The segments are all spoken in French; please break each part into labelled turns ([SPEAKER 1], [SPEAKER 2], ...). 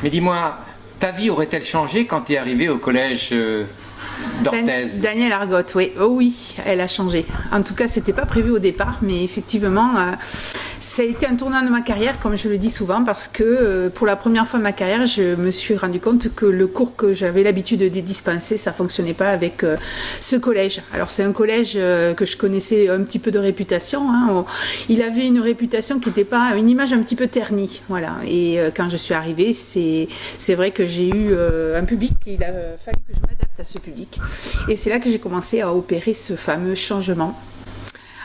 [SPEAKER 1] Mais dis-moi, ta vie aurait-elle changé quand tu es arrivé au collège d'Orthez?
[SPEAKER 2] Daniel Argotte, oui. Oh oui, elle a changé. En tout cas, c'était pas prévu au départ, mais effectivement, ça a été un tournant de ma carrière, comme je le dis souvent, parce que pour la première fois de ma carrière, je me suis rendu compte que le cours que j'avais l'habitude de dispenser, ça fonctionnait pas avec ce collège. Alors c'est un collège que je connaissais un petit peu de réputation. Hein. Il avait une réputation qui n'était pas, une image un petit peu ternie, voilà. Et quand je suis arrivée, c'est vrai que j'ai eu un public. Il a fallu que je m'adapte à ce public. Et c'est là que j'ai commencé à opérer ce fameux changement.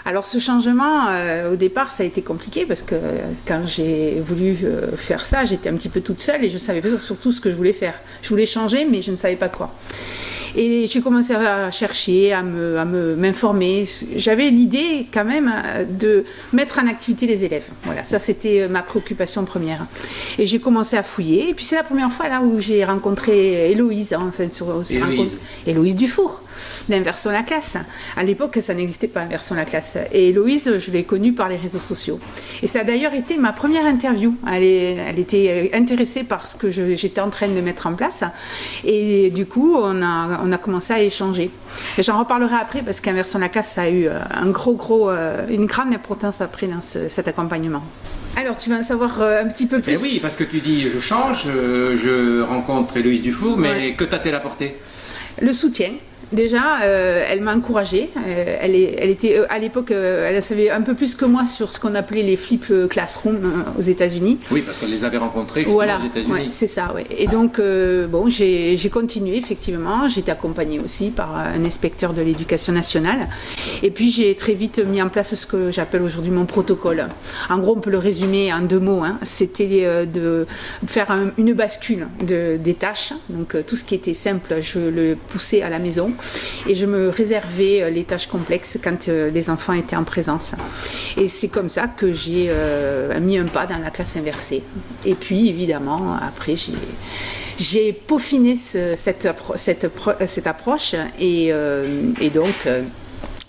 [SPEAKER 2] Alors ce changement, au départ, ça a été compliqué parce que quand j'ai voulu faire ça, j'étais un petit peu toute seule et je ne savais pas surtout ce que je voulais faire. Je voulais changer, mais je ne savais pas quoi. Et j'ai commencé à chercher, à m'informer. J'avais l'idée quand même de mettre en activité les élèves. Voilà, ça c'était ma préoccupation première. Et j'ai commencé à fouiller. Et puis c'est la première fois là où j'ai rencontré Héloïse, hein, enfin Héloïse Dufour, d'Inversons la classe. À l'époque, ça n'existait pas, Inversons la classe. Et Héloïse, je l'ai connue par les réseaux sociaux. Et ça a d'ailleurs été ma première interview. Elle était intéressée par ce que j'étais en train de mettre en place. Et du coup, on a commencé à échanger. Et j'en reparlerai après parce qu'Inversons la classe, ça a eu une grande importance après dans cet accompagnement. Alors, tu vas en savoir un petit peu plus.
[SPEAKER 1] Oui, parce que tu dis, je change, je rencontre Héloïse Dufour, mais
[SPEAKER 2] ouais.
[SPEAKER 1] Que t'a-t-elle apporté?
[SPEAKER 2] Le soutien. Déjà, elle m'a encouragée. Elle était à l'époque, elle savait un peu plus que moi sur ce qu'on appelait les flip classrooms aux États-Unis.
[SPEAKER 1] Oui, parce qu'elle les avait rencontrés
[SPEAKER 2] voilà,
[SPEAKER 1] aux États-Unis.
[SPEAKER 2] Ouais, c'est ça, ouais. Et donc, j'ai continué effectivement. J'ai été accompagnée aussi par un inspecteur de l'éducation nationale. Et puis, j'ai très vite mis en place ce que j'appelle aujourd'hui mon protocole. En gros, on peut le résumer en 2 mots. Hein. C'était de faire une bascule des tâches. Donc, tout ce qui était simple, je le poussais à la maison. Et je me réservais les tâches complexes quand les enfants étaient en présence. Et c'est comme ça que j'ai mis un pas dans la classe inversée. Et puis, évidemment, après, j'ai peaufiné cette approche. Et donc...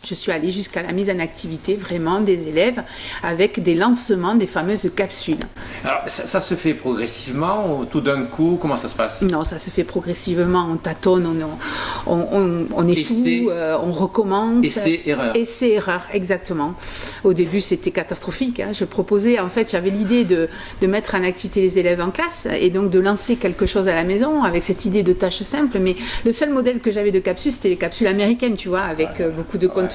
[SPEAKER 2] je suis allée jusqu'à la mise en activité vraiment des élèves avec des lancements des fameuses capsules.
[SPEAKER 1] Alors ça se fait progressivement ou tout d'un coup, comment ça se passe?
[SPEAKER 2] Non, ça se fait progressivement, on tâtonne, on échoue, on recommence.
[SPEAKER 1] Essai-erreur.
[SPEAKER 2] Essai-erreur, exactement. Au début, c'était catastrophique. Hein. Je proposais, en fait, j'avais l'idée de mettre en activité les élèves en classe et donc de lancer quelque chose à la maison avec cette idée de tâches simples. Mais le seul modèle que j'avais de capsules, c'était les capsules américaines, tu vois, avec beaucoup de contenu.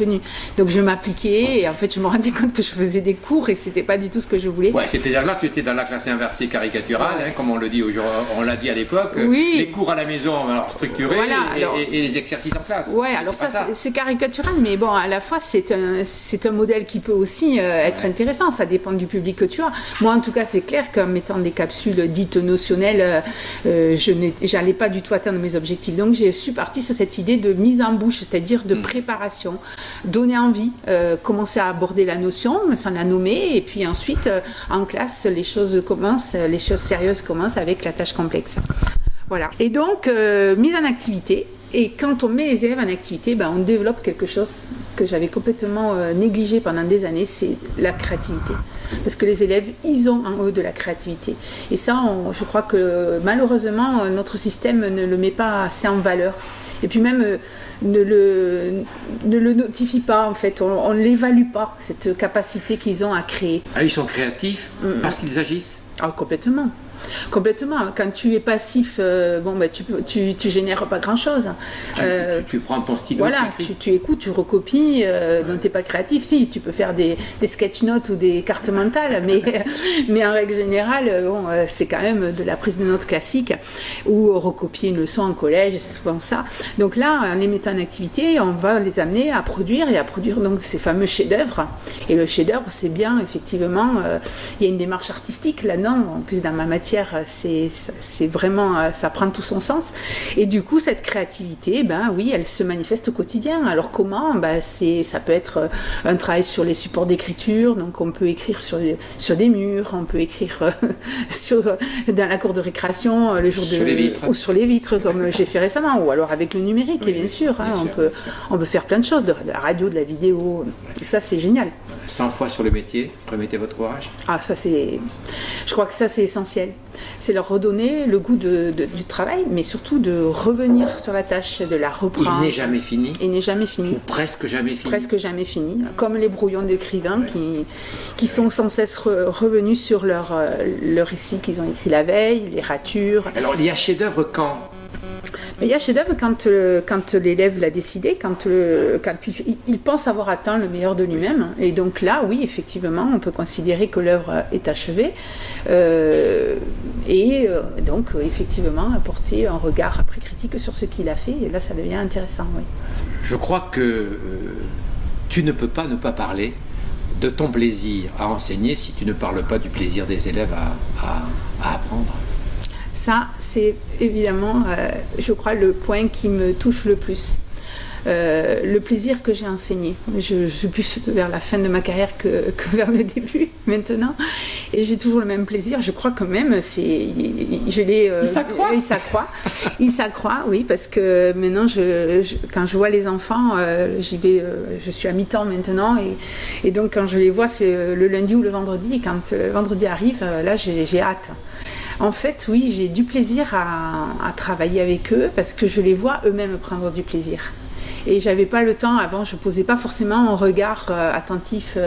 [SPEAKER 2] Donc je m'appliquais et en fait je me rendais compte que je faisais des cours et c'était pas du tout ce que je voulais.
[SPEAKER 1] Ouais, c'est-à-dire là tu étais dans la classe inversée caricaturale, ouais. Hein, comme on l'a dit à l'époque.
[SPEAKER 2] Oui.
[SPEAKER 1] Les cours à la maison alors structurés voilà, et les exercices en classe.
[SPEAKER 2] Ouais, alors ça c'est caricatural, mais bon à la fois c'est un modèle qui peut aussi être intéressant. Ça dépend du public que tu as. Moi en tout cas c'est clair qu'en mettant des capsules dites notionnelles, j'allais pas du tout atteindre mes objectifs. Donc je suis partie sur cette idée de mise en bouche, c'est-à-dire de préparation. Donner envie, commencer à aborder la notion, sans la nommer, et puis ensuite, en classe, les choses sérieuses commencent avec la tâche complexe. Voilà. Et donc, mise en activité. Et quand on met les élèves en activité, on développe quelque chose que j'avais complètement négligé pendant des années, c'est la créativité. Parce que les élèves, ils ont en eux de la créativité. Et ça, je crois que malheureusement, notre système ne le met pas assez en valeur. Et puis même ne le notifie pas en fait, on ne l'évalue pas, cette capacité qu'ils ont à créer.
[SPEAKER 1] Ah, ils sont créatifs parce qu'ils agissent?
[SPEAKER 2] Ah, complètement. Complètement. Quand tu es passif, tu génères pas grand-chose.
[SPEAKER 1] Tu prends ton stylo.
[SPEAKER 2] Voilà, tu écoutes, tu recopies. Donc t'es pas créatif. Si, tu peux faire des sketch notes ou des cartes mentales, mais en règle générale, c'est quand même de la prise de notes classique ou recopier une leçon en collège, c'est souvent ça. Donc là, en les mettant en activité, on va les amener à produire donc ces fameux chefs-d'œuvre. Et le chef-d'œuvre, c'est bien effectivement, il y a une démarche artistique là-dedans. En plus, dans ma matière, c'est vraiment, ça prend tout son sens. Et du coup, cette créativité, oui, elle se manifeste au quotidien. Alors comment? Ça peut être un travail sur les supports d'écriture. Donc on peut écrire sur des murs, on peut écrire dans la cour de récréation le jour
[SPEAKER 1] sur les vitres.
[SPEAKER 2] Ou sur les vitres, comme j'ai fait récemment, ou alors avec le numérique, oui, bien sûr. On peut faire plein de choses, de la radio, de la vidéo. Et ça, c'est génial.
[SPEAKER 1] 100 fois sur le métier, remettez votre courage.
[SPEAKER 2] Ah, ça c'est... Je crois que ça c'est essentiel. C'est leur redonner le goût du travail, mais surtout de revenir sur la tâche, de la reprendre.
[SPEAKER 1] Il n'est jamais fini.
[SPEAKER 2] Il n'est jamais fini.
[SPEAKER 1] Ou presque jamais fini.
[SPEAKER 2] Presque jamais fini. Comme les brouillons d'écrivains qui sont sans cesse revenus sur leur récit qu'ils ont écrit la veille, les ratures.
[SPEAKER 1] Alors, il y a chef-d'œuvre quand?
[SPEAKER 2] Mais il y a chef-d'œuvre quand l'élève l'a décidé, quand il pense avoir atteint le meilleur de lui-même. Et donc là, oui, effectivement, on peut considérer que l'œuvre est achevée. Donc, effectivement, apporter un regard après critique sur ce qu'il a fait. Et là, ça devient intéressant, oui.
[SPEAKER 1] Je crois que tu ne peux pas ne pas parler de ton plaisir à enseigner si tu ne parles pas du plaisir des élèves à apprendre.
[SPEAKER 2] Ça, c'est évidemment, je crois, le point qui me touche le plus. Le plaisir que j'ai enseigné. Je suis plus vers la fin de ma carrière que vers le début, maintenant. Et j'ai toujours le même plaisir. Je crois que même, il s'accroît, oui, parce que maintenant, quand je vois les enfants, je suis à mi-temps maintenant. Et donc, quand je les vois, c'est le lundi ou le vendredi. Et quand le vendredi arrive, là, j'ai hâte. En fait, oui, j'ai du plaisir à travailler avec eux parce que je les vois eux-mêmes prendre du plaisir. Et j'avais pas le temps, avant je posais pas forcément un regard attentif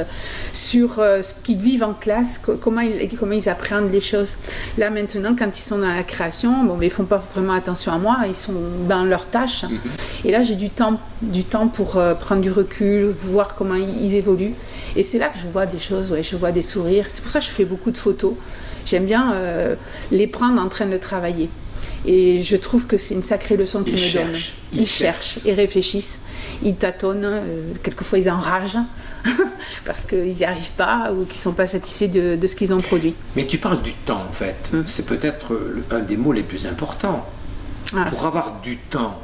[SPEAKER 2] sur ce qu'ils vivent en classe, comment ils appréhendent les choses. Là maintenant, quand ils sont dans la création, ils font pas vraiment attention à moi, ils sont dans leurs tâches. Et là j'ai du temps pour prendre du recul, voir comment ils évoluent. Et c'est là que je vois des choses, je vois des sourires. C'est pour ça que je fais beaucoup de photos. J'aime bien les prendre en train de travailler. Et je trouve que c'est une sacrée leçon qu'ils me donnent. Ils cherchent, ils réfléchissent, ils tâtonnent, quelquefois ils enragent parce qu'ils n'y arrivent pas ou qu'ils ne sont pas satisfaits de ce qu'ils ont produit.
[SPEAKER 1] Mais tu parles du temps en fait. C'est peut-être un des mots les plus importants. Pour avoir du temps,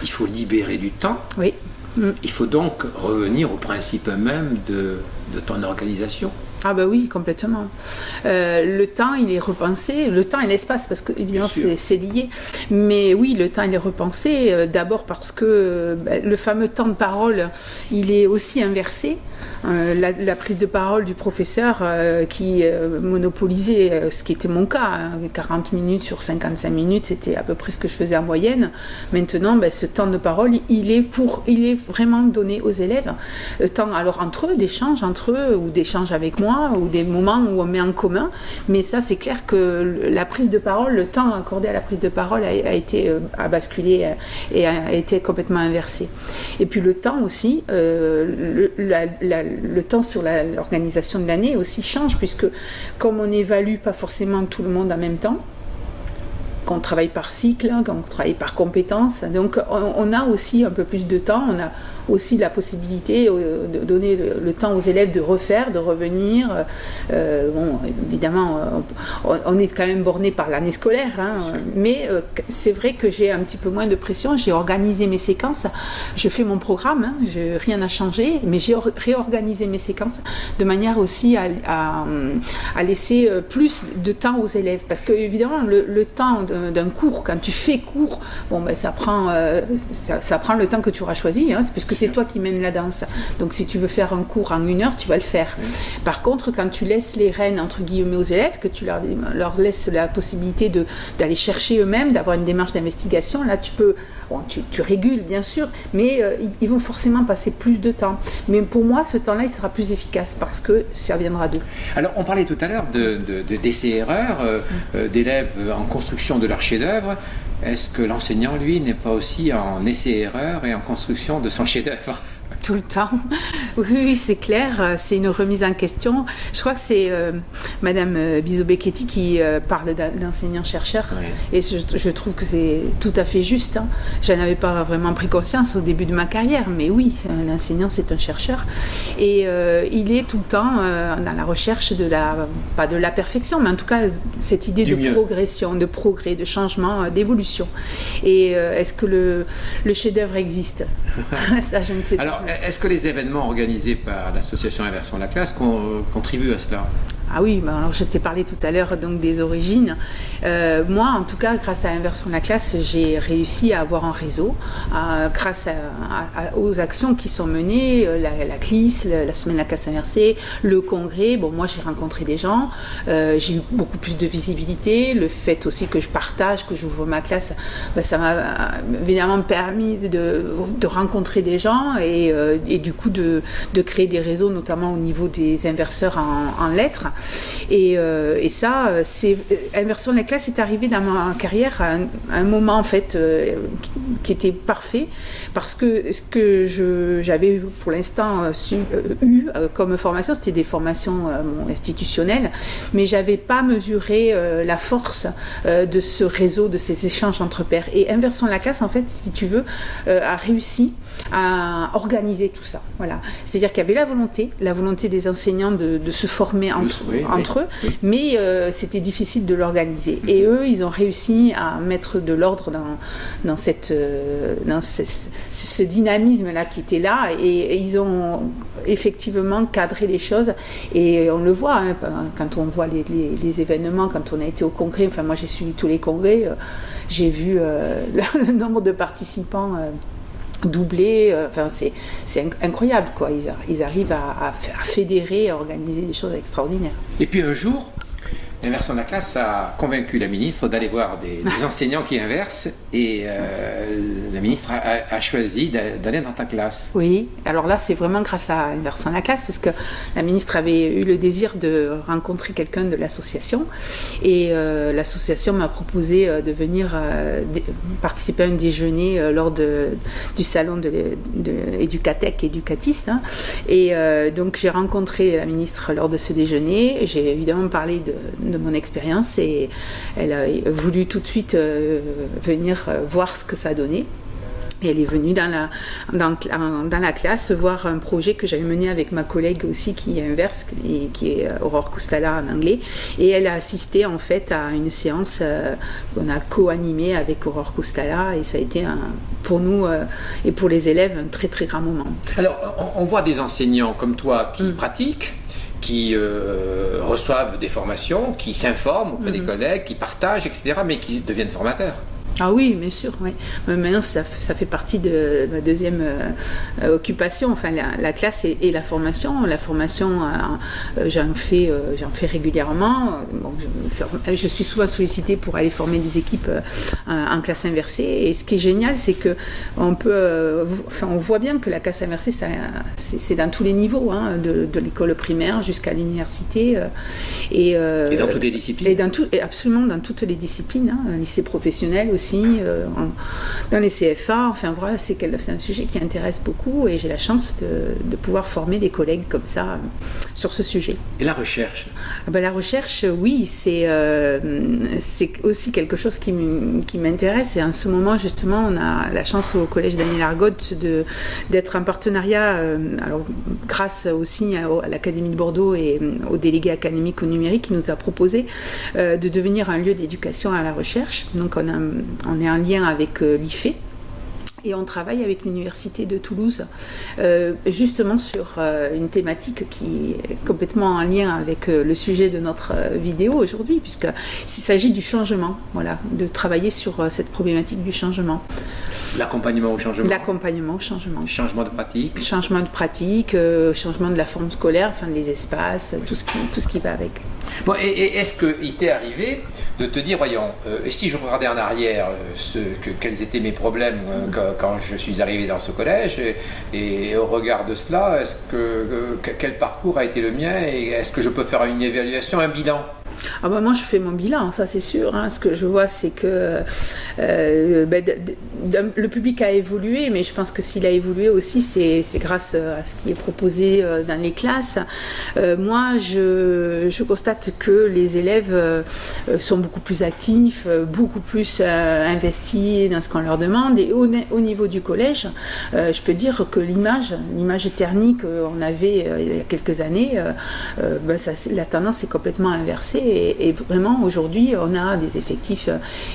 [SPEAKER 1] il faut libérer du temps.
[SPEAKER 2] Oui.
[SPEAKER 1] Il faut donc revenir au principe même de ton organisation.
[SPEAKER 2] Ah bah oui, complètement. Le temps, il est repensé, le temps et l'espace, parce que évidemment c'est lié. Mais oui, le temps, il est repensé, d'abord parce que le fameux temps de parole, il est aussi inversé. La prise de parole du professeur qui monopolisait ce qui était mon cas, 40 minutes sur 55 minutes, c'était à peu près ce que je faisais en moyenne. Maintenant, ce temps de parole, il est vraiment donné aux élèves. Temps alors entre eux, d'échanges entre eux, ou d'échanges avec moi, ou des moments où on met en commun. Mais ça, c'est clair que la prise de parole, le temps accordé à la prise de parole a basculé et a été complètement inversé. Et puis le temps aussi, le temps sur l'organisation de l'année aussi change, puisque comme on n'évalue pas forcément tout le monde en même temps, qu'on travaille par cycle, qu'on travaille par compétences, donc on a aussi un peu plus de temps, on a aussi la possibilité de donner le temps aux élèves de refaire, de revenir. Évidemment, on est quand même borné par l'année scolaire, mais c'est vrai que j'ai un petit peu moins de pression, j'ai organisé mes séquences, je fais mon programme, rien n'a changé, mais j'ai réorganisé mes séquences de manière aussi à laisser plus de temps aux élèves, parce que évidemment le temps d'un cours, quand tu fais cours, ça prend le temps que tu auras choisi, puisque c'est toi qui mènes la danse. Donc si tu veux faire un cours en 1 heure, tu vas le faire. Par contre, quand tu laisses les rênes entre guillemets aux élèves, que tu leur laisses la possibilité d'aller chercher eux-mêmes, d'avoir une démarche d'investigation, là tu peux, tu régules bien sûr, mais ils vont forcément passer plus de temps. Mais pour moi, ce temps-là, il sera plus efficace parce que ça viendra d'eux.
[SPEAKER 1] Alors, on parlait tout à l'heure d'essais-erreurs, d'élèves en construction de leur chef-d'œuvre. Est-ce que l'enseignant, lui, n'est pas aussi en essai-erreur et en construction de son chef-d'œuvre ?
[SPEAKER 2] Tout le temps. Oui, c'est clair. C'est une remise en question. Je crois que c'est Madame Bizot-Becchetti qui parle d'enseignant-chercheur. Oui. Et je trouve que c'est tout à fait juste. J'en avais pas vraiment pris conscience au début de ma carrière. Mais oui, l'enseignant, c'est un chercheur. Et il est tout le temps dans la recherche pas de la perfection, mais en tout cas, cette idée de progression, de progrès, de changement, d'évolution. Et est-ce que le chef-d'œuvre existe ? Ça, je ne sais pas.
[SPEAKER 1] Alors, est-ce que les événements organisés par l'association Inversons la classe contribuent à cela ?
[SPEAKER 2] Ah oui, alors je t'ai parlé tout à l'heure donc des origines. Moi, en tout cas, grâce à Inversons la classe, j'ai réussi à avoir un réseau grâce aux actions qui sont menées, la CLIS, la semaine de la classe inversée, le congrès. Bon, moi, j'ai rencontré des gens, j'ai eu beaucoup plus de visibilité. Le fait aussi que je partage, que j'ouvre ma classe, ça m'a évidemment permis de rencontrer des gens et du coup de créer des réseaux, notamment au niveau des inverseurs en lettres. Et ça, Inversons la classe est arrivé dans ma carrière à un moment en fait qui était parfait, parce que ce que j'avais pour l'instant eu comme formation, c'était des formations institutionnelles, mais j'avais pas mesuré la force de ce réseau, de ces échanges entre pairs. Et Inversons la classe, en fait, si tu veux, a réussi à organiser tout ça. Voilà. C'est-à-dire qu'il y avait la volonté des enseignants de se former entre eux, mais c'était difficile de l'organiser. Et eux, ils ont réussi à mettre de l'ordre dans ce dynamisme-là qui était là, et ils ont effectivement cadré les choses. Et on le voit, hein, quand on voit les événements, quand on a été au congrès, enfin moi j'ai suivi tous les congrès, j'ai vu le nombre de participants doublé, c'est incroyable, quoi. Ils arrivent à fédérer, à organiser des choses extraordinaires.
[SPEAKER 1] Et puis un jour, Inversons la classe a convaincu la ministre d'aller voir des enseignants qui inversent, et la ministre a choisi d'aller dans ta classe.
[SPEAKER 2] Oui, alors là c'est vraiment grâce à Inversons la classe, parce que la ministre avait eu le désir de rencontrer quelqu'un de l'association, et l'association m'a proposé de venir participer à un déjeuner lors du salon de Educatec, Educatis, hein. Et donc j'ai rencontré la ministre lors de ce déjeuner. J'ai évidemment parlé de mon expérience, et elle a voulu tout de suite venir voir ce que ça donnait. Et elle est venue dans la classe voir un projet que j'avais mené avec ma collègue aussi qui inverse, et qui est Aurore Coustala en anglais. Et elle a assisté en fait à une séance qu'on a co-animée avec Aurore Coustala, et ça a été pour nous et pour les élèves un très très grand moment.
[SPEAKER 1] Alors on voit des enseignants comme toi qui pratiquent, qui reçoivent des formations, qui s'informent auprès des collègues, qui partagent, etc., mais qui deviennent formateurs.
[SPEAKER 2] Ah oui, bien sûr, oui. Maintenant, ça fait partie de ma deuxième occupation, enfin la classe et la formation. La formation, j'en fais régulièrement. Bon, je suis souvent sollicitée pour aller former des équipes en classe inversée. Et ce qui est génial, c'est que on voit bien que la classe inversée, c'est dans tous les niveaux, hein, de l'école primaire jusqu'à l'université. Et
[SPEAKER 1] dans toutes les disciplines.
[SPEAKER 2] Absolument dans toutes les disciplines, hein, lycée professionnel aussi. Dans les CFA, enfin voilà, c'est un sujet qui intéresse beaucoup, et j'ai la chance de pouvoir former des collègues comme ça sur ce sujet.
[SPEAKER 1] Et la recherche?
[SPEAKER 2] La recherche, oui, c'est aussi quelque chose qui m'intéresse, et en ce moment justement on a la chance au collège Daniel Argote d'être en partenariat, alors grâce aussi à l'Académie de Bordeaux et au délégué académique au numérique qui nous a proposé de devenir un lieu d'éducation à la recherche. Donc on est en lien avec l'IFE, et on travaille avec l'Université de Toulouse justement sur une thématique qui est complètement en lien avec le sujet de notre vidéo aujourd'hui, puisqu'il s'agit du changement, voilà, de travailler sur cette problématique du changement.
[SPEAKER 1] L'accompagnement au changement.
[SPEAKER 2] L'accompagnement au changement.
[SPEAKER 1] Changement de pratique.
[SPEAKER 2] Changement de pratique, changement de la forme scolaire, enfin les espaces, tout ce qui va avec.
[SPEAKER 1] Bon, et est-ce qu'il t'est arrivé de te dire, voyons, si je regardais en arrière quels étaient mes problèmes quand je suis arrivé dans ce collège, et au regard de cela, quel parcours a été le mien, et est-ce que je peux faire une évaluation, un bilan?
[SPEAKER 2] Moi je fais mon bilan, ça c'est sûr, hein. Ce que je vois, c'est que le public a évolué, mais je pense que s'il a évolué aussi, c'est grâce à ce qui est proposé dans les classes. Moi je constate que les élèves sont beaucoup plus actifs, beaucoup plus investis dans ce qu'on leur demande, et au niveau du collège, je peux dire que l'image thermique qu'on avait il y a quelques années, la tendance est complètement inversée, Et vraiment, aujourd'hui, on a des effectifs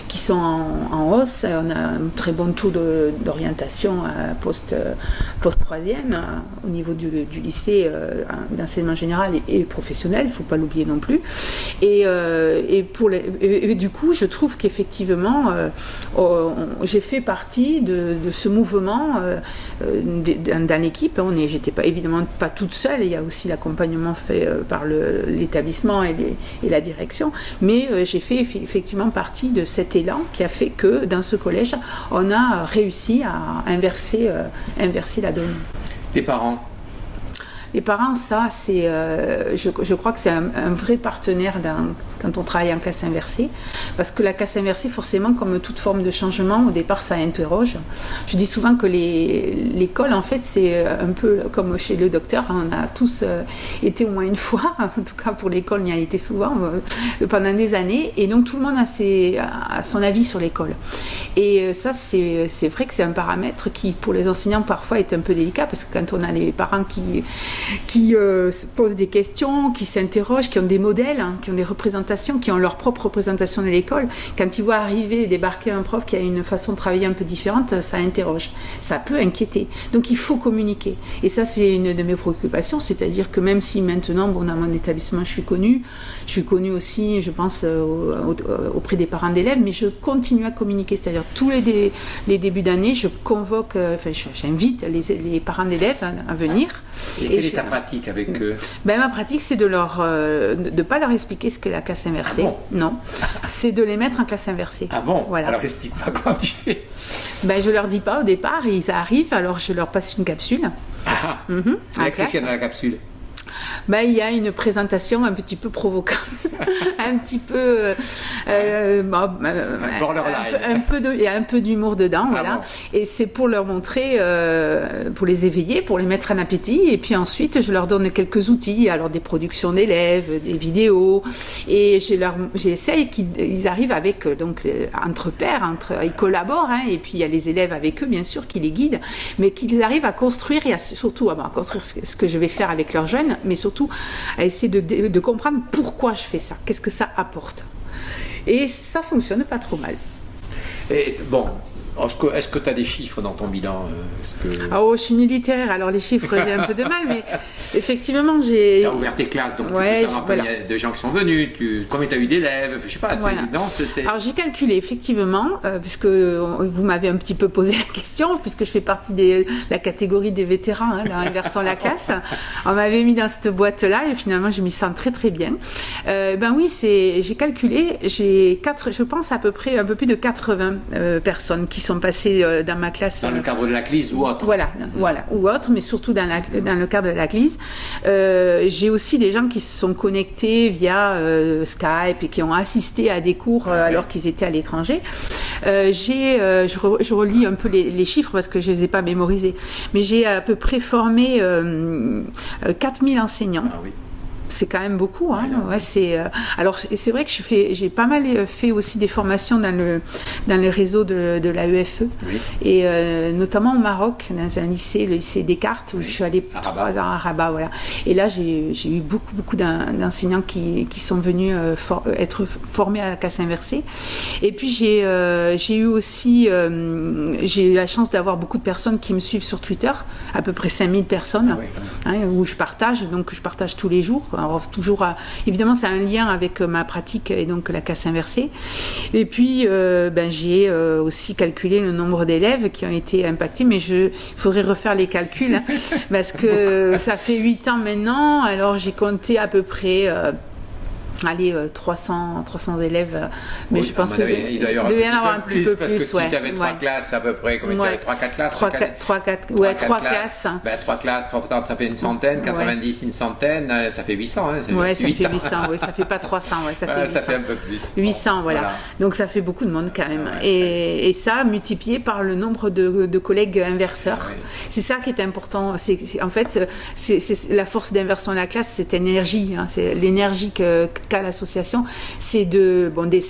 [SPEAKER 2] qui sont en hausse. On a un très bon taux d'orientation post-troisième au niveau du lycée d'enseignement général et professionnel, il ne faut pas l'oublier non plus. Et du coup, je trouve qu'effectivement, j'ai fait partie de ce mouvement dans l'équipe. J'étais évidemment pas toute seule, il y a aussi l'accompagnement fait par l'établissement et la direction, mais j'ai fait effectivement partie de cet élan qui a fait que dans ce collège, on a réussi à inverser la donne.
[SPEAKER 1] Les parents?
[SPEAKER 2] Les parents, ça, c'est, je crois que c'est un vrai partenaire quand on travaille en classe inversée, parce que la classe inversée, forcément, comme toute forme de changement, au départ, ça interroge. Je dis souvent que l'école, en fait, c'est un peu comme chez le docteur, on a tous été au moins une fois, en tout cas pour l'école, on y a été souvent, pendant des années, et donc tout le monde a son avis sur l'école. Et ça, c'est vrai que c'est un paramètre qui, pour les enseignants, parfois est un peu délicat, parce que quand on a des parents qui se posent des questions, qui s'interrogent, qui ont des modèles, qui ont des représentations, qui ont leur propre représentation de l'école, quand ils voient arriver et débarquer un prof qui a une façon de travailler un peu différente, ça interroge, ça peut inquiéter. Donc il faut communiquer. Et ça, c'est une de mes préoccupations, c'est-à-dire que même si maintenant, dans mon établissement, je suis connue aussi, je pense, auprès des parents d'élèves, mais je continue à communiquer, c'est-à-dire tous les débuts d'année, je convoque, j'invite les parents d'élèves à venir.
[SPEAKER 1] Et quelle est ta pratique avec eux?
[SPEAKER 2] Ma pratique, c'est de ne pas leur expliquer ce qu'est la classe inversée.
[SPEAKER 1] Ah bon?
[SPEAKER 2] Non, c'est de les mettre en classe inversée.
[SPEAKER 1] Ah bon?
[SPEAKER 2] Voilà.
[SPEAKER 1] Alors explique-moi comment tu fais.
[SPEAKER 2] Je leur dis pas au départ, ils arrivent, alors je leur passe une capsule.
[SPEAKER 1] Ah. Qu'est-ce qu'il y a dans la capsule?
[SPEAKER 2] Il y a une présentation un petit peu provocante, un petit peu il y a un peu d'humour dedans, voilà. Bon. Et c'est pour leur montrer, pour les éveiller, pour les mettre en appétit. Et puis ensuite, je leur donne quelques outils, alors des productions d'élèves, des vidéos, et j'essaye qu'ils arrivent avec entre pairs, ils collaborent, et puis il y a les élèves avec eux, bien sûr, qui les guident, mais qu'ils arrivent à construire et surtout à construire ce que je vais faire avec leurs jeunes, mais surtout à essayer de comprendre pourquoi je fais ça, qu'est-ce que ça apporte. Et ça fonctionne pas trop mal.
[SPEAKER 1] Et bon, est-ce que tu as des chiffres dans ton bilan?
[SPEAKER 2] Je suis une littéraire, alors les chiffres, j'ai un peu de mal, mais effectivement, j'ai...
[SPEAKER 1] Tu as ouvert tes classes, donc tu peux savoir combien il y a de gens qui sont venus, combien tu as eu d'élèves, je sais pas.
[SPEAKER 2] Voilà. Alors j'ai calculé, effectivement, puisque vous m'avez un petit peu posé la question, puisque je fais partie de la catégorie des vétérans, dans Inversons la classe. On m'avait mis dans cette boîte-là, et finalement, je m'y sens très très bien. Oui, j'ai calculé, je pense à peu près un peu plus de 80 personnes qui sont passés dans ma classe.
[SPEAKER 1] Dans le cadre de la CLIS ou autre?
[SPEAKER 2] Voilà, ou autre, mais surtout dans le cadre de la CLIS. J'ai aussi des gens qui se sont connectés via Skype et qui ont assisté à des cours alors qu'ils étaient à l'étranger. Je relis un peu les chiffres parce que je ne les ai pas mémorisés, mais j'ai à peu près formé 4000 enseignants. Ah oui. C'est quand même beaucoup, hein. Alors c'est vrai que j'ai pas mal fait aussi des formations dans le réseau de l'AEFE, oui. Et notamment au Maroc, dans un lycée, le lycée Descartes, où je suis allée 3 ans à Rabat, voilà. Et là j'ai eu beaucoup d'enseignants qui sont venus être formés à la classe inversée. Et puis j'ai eu aussi la chance d'avoir beaucoup de personnes qui me suivent sur Twitter, à peu près 5000 personnes, où je partage tous les jours. Alors, toujours, évidemment, c'est un lien avec ma pratique et donc la classe inversée. Et puis, j'ai aussi calculé le nombre d'élèves qui ont été impactés, mais il faudrait refaire les calculs, parce que ça fait 8 ans maintenant. Alors, j'ai compté à peu près... 300 élèves, mais je pense
[SPEAKER 1] il doit y avoir un petit peu plus, parce que si tu avais 3 classes à peu près, combien tu avais 3-4 classes? 3
[SPEAKER 2] classes.
[SPEAKER 1] 3 classes, ça fait une centaine, 90, une centaine, ça fait 800.
[SPEAKER 2] Ça fait 800, ça fait pas 300,
[SPEAKER 1] ça fait un peu plus.
[SPEAKER 2] 800, voilà. Donc ça fait beaucoup de monde quand même. Et ça, multiplié par le nombre de collègues inverseurs. C'est ça qui est important. En fait, c'est la force d'Inversons la classe, cette énergie, c'est l'énergie qu'a l'association, c'est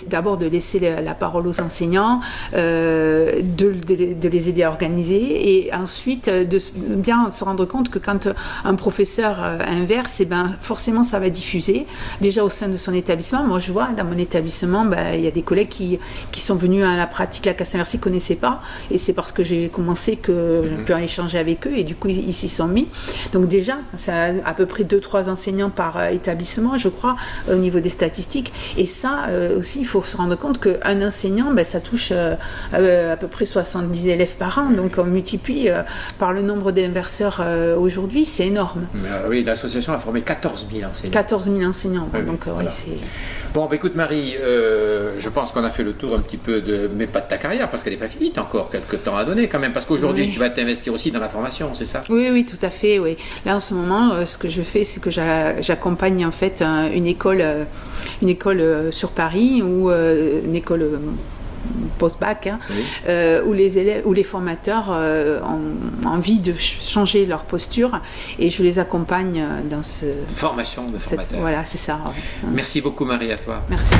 [SPEAKER 2] d'abord de laisser la parole aux enseignants, de les aider à organiser, et ensuite de bien se rendre compte que quand un professeur inverse, et ben forcément ça va diffuser déjà au sein de son établissement. Moi je vois dans mon établissement, il y a des collègues qui sont venus à la pratique la casse inversée, qui ne connaissaient pas, et c'est parce que j'ai commencé que j'ai pu en échanger avec eux, et du coup ils s'y sont mis. Donc déjà ça a à peu près 2-3 enseignants par établissement, je crois, au niveau des statistiques. Et ça aussi, il faut se rendre compte qu'un enseignant, ça touche à peu près 70 élèves par an. Donc on multiplie par le nombre d'inverseurs aujourd'hui, c'est énorme.
[SPEAKER 1] Oui, l'association a formé 14 000 enseignants.
[SPEAKER 2] 14 000 enseignants,
[SPEAKER 1] oui,
[SPEAKER 2] donc
[SPEAKER 1] voilà.
[SPEAKER 2] c'est...
[SPEAKER 1] Bon, écoute Marie, je pense qu'on a fait le tour un petit peu mais pas de ta carrière, parce qu'elle n'est pas finie, t'as encore quelques temps à donner quand même, parce qu'aujourd'hui tu vas t'investir aussi dans la formation, c'est ça?
[SPEAKER 2] Oui, tout à fait, oui. Là en ce moment, ce que je fais, c'est que j'accompagne en fait une école sur Paris, ou une école post-bac, où les élèves, où les formateurs ont envie de changer leur posture, et je les accompagne dans ce...
[SPEAKER 1] Formation de formateurs.
[SPEAKER 2] Voilà, c'est ça.
[SPEAKER 1] Merci beaucoup Marie, à toi.
[SPEAKER 2] Merci.